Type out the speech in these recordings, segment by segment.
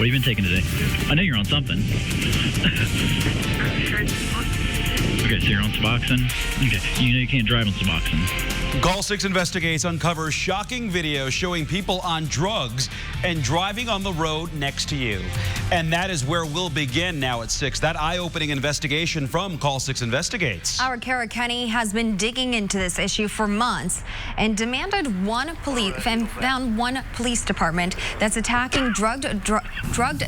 What have you been taking today? I know you're on something. Okay, so you're on Suboxone? Okay, you know you can't drive on Suboxone. Call 6 Investigates uncovers shocking video showing people on drugs and driving on the road next to you. And that is where we'll begin now at 6. That eye-opening investigation from Call 6 Investigates. Our Kara Kenny has been digging into this issue for months and found one police department that's attacking drugged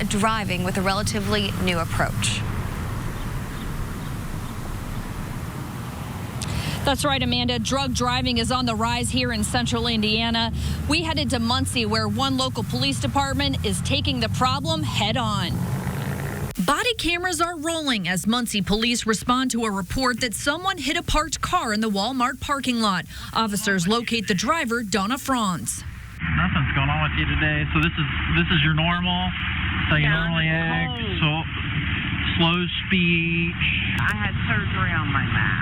driving with a relatively new approach. That's right, Amanda. Drug driving is on the rise here in central Indiana. We headed to Muncie, where one local police department is taking the problem head on. Body cameras are rolling as Muncie police respond to a report that someone hit a parked car in the Walmart parking lot. Officers locate the driver, Donna Franz. Nothing's going on with you today. So this is your normal. So you normally act. So slow speech. I had surgery on my back.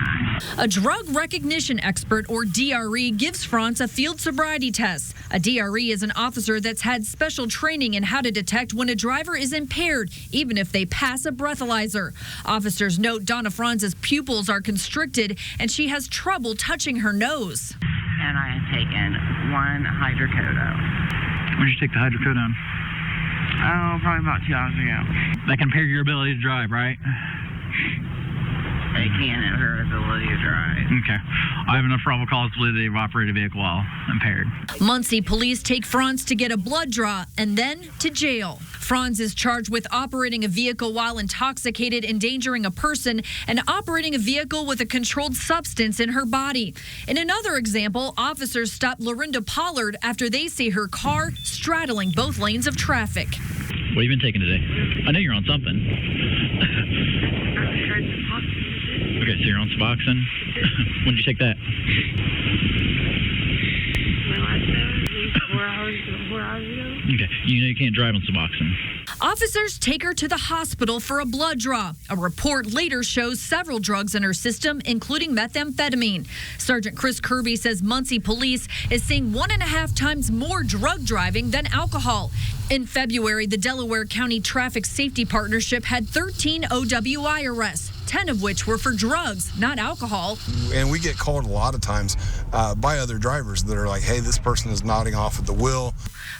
A drug recognition expert, or DRE, gives Franz a field sobriety test. A DRE is an officer that's had special training in how to detect when a driver is impaired, even if they pass a breathalyzer. Officers note Donna Franz's pupils are constricted and she has trouble touching her nose. And I had taken one hydrocodone. When did you take the hydrocodone? Oh, probably about 2 hours ago. That can impair your ability to drive, right? It can impair her ability to drive. Okay. I have enough probable cause to believe they've operated a vehicle while impaired. Muncie police take Franz to get a blood draw and then to jail. Franz is charged with operating a vehicle while intoxicated, endangering a person, and operating a vehicle with a controlled substance in her body. In another example, officers stop Lorinda Pollard after they see her car straddling both lanes of traffic. What have you been taking today? I know you're on something. Okay, so you're on Suboxone. When did you take that? Four hours ago. Okay, you know you can't drive on Suboxone. Officers take her to the hospital for a blood draw. A report later shows several drugs in her system, including methamphetamine. Sergeant Chris Kirby says Muncie police is seeing 1.5 times more drug driving than alcohol. In February, the Delaware County Traffic Safety Partnership had 13 OWI arrests, 10 of which were for drugs, not alcohol. And we get called a lot of times by other drivers that are like, hey, this person is nodding off at the wheel.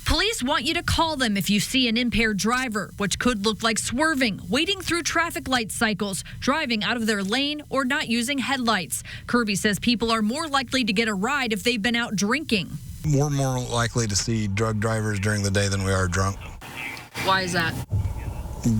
Police want you to call them if you see an impaired driver, which could look like swerving, wading through traffic light cycles, driving out of their lane, or not using headlights. Kirby says people are more likely to get a ride if they've been out drinking. We're more likely to see drug drivers during the day than we are drunk. Why is that?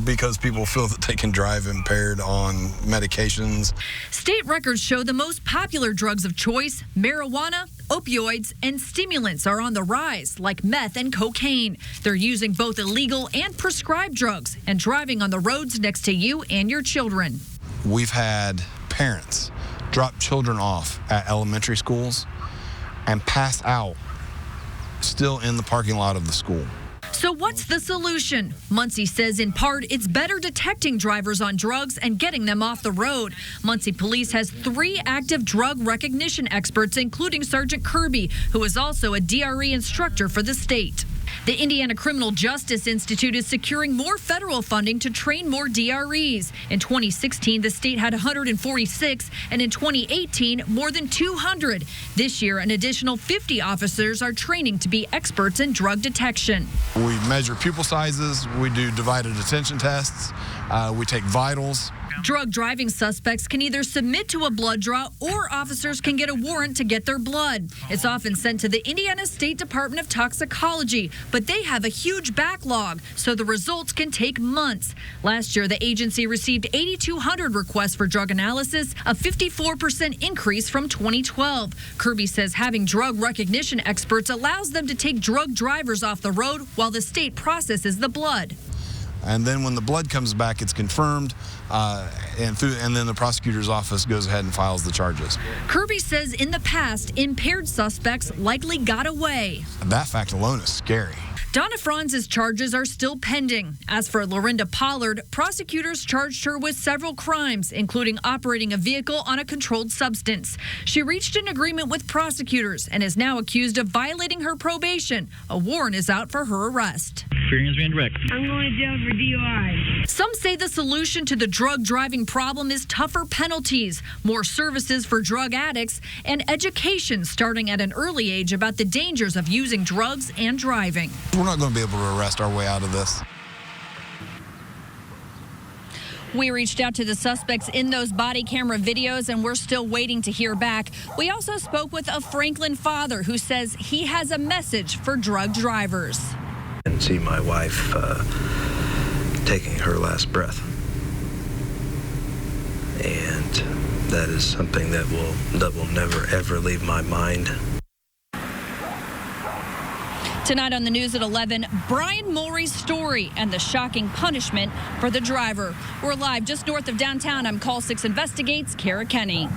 Because people feel that they can drive impaired on medications. State records show the most popular drugs of choice, marijuana, opioids, and stimulants are on the rise, like meth and cocaine. They're using both illegal and prescribed drugs and driving on the roads next to you and your children. We've had parents drop children off at elementary schools and pass out still in the parking lot of the school. So what's the solution? Muncie says in part it's better detecting drivers on drugs and getting them off the road. Muncie police has 3 active drug recognition experts, including Sergeant Kirby, who is also a DRE instructor for the state. The Indiana Criminal Justice Institute is securing more federal funding to train more DREs. In 2016, the state had 146, and in 2018, more than 200. This year, an additional 50 officers are training to be experts in drug detection. We measure pupil sizes, we do divided attention tests, we take vitals. Drug driving suspects can either submit to a blood draw or officers can get a warrant to get their blood. It's often sent to the Indiana State Department of Toxicology, but they have a huge backlog, so the results can take months. Last year, the agency received 8,200 requests for drug analysis, a 54% increase from 2012. Kirby says having drug recognition experts allows them to take drug drivers off the road while the state processes the blood. And then when the blood comes back, it's confirmed, and then the prosecutor's office goes ahead and files the charges. Kirby says in the past, impaired suspects likely got away. That fact alone is scary. Donna Franz's charges are still pending. As for Lorinda Pollard, prosecutors charged her with several crimes, including operating a vehicle on a controlled substance. She reached an agreement with prosecutors and is now accused of violating her probation. A warrant is out for her arrest. I'm going to jail for DUI. Some say the solution to the drug driving problem is tougher penalties, more services for drug addicts, and education starting at an early age about the dangers of using drugs and driving. We're not going to be able to arrest our way out of this. We reached out to the suspects in those body camera videos, and we're still waiting to hear back. We also spoke with a Franklin father who says he has a message for drug drivers. And see my wife taking her last breath. And that is something that will never, ever leave my mind. Tonight on the news at 11, Brian Mulry's story and the shocking punishment for the driver. We're live just north of downtown. I'm Call 6 Investigates, Kara Kenny.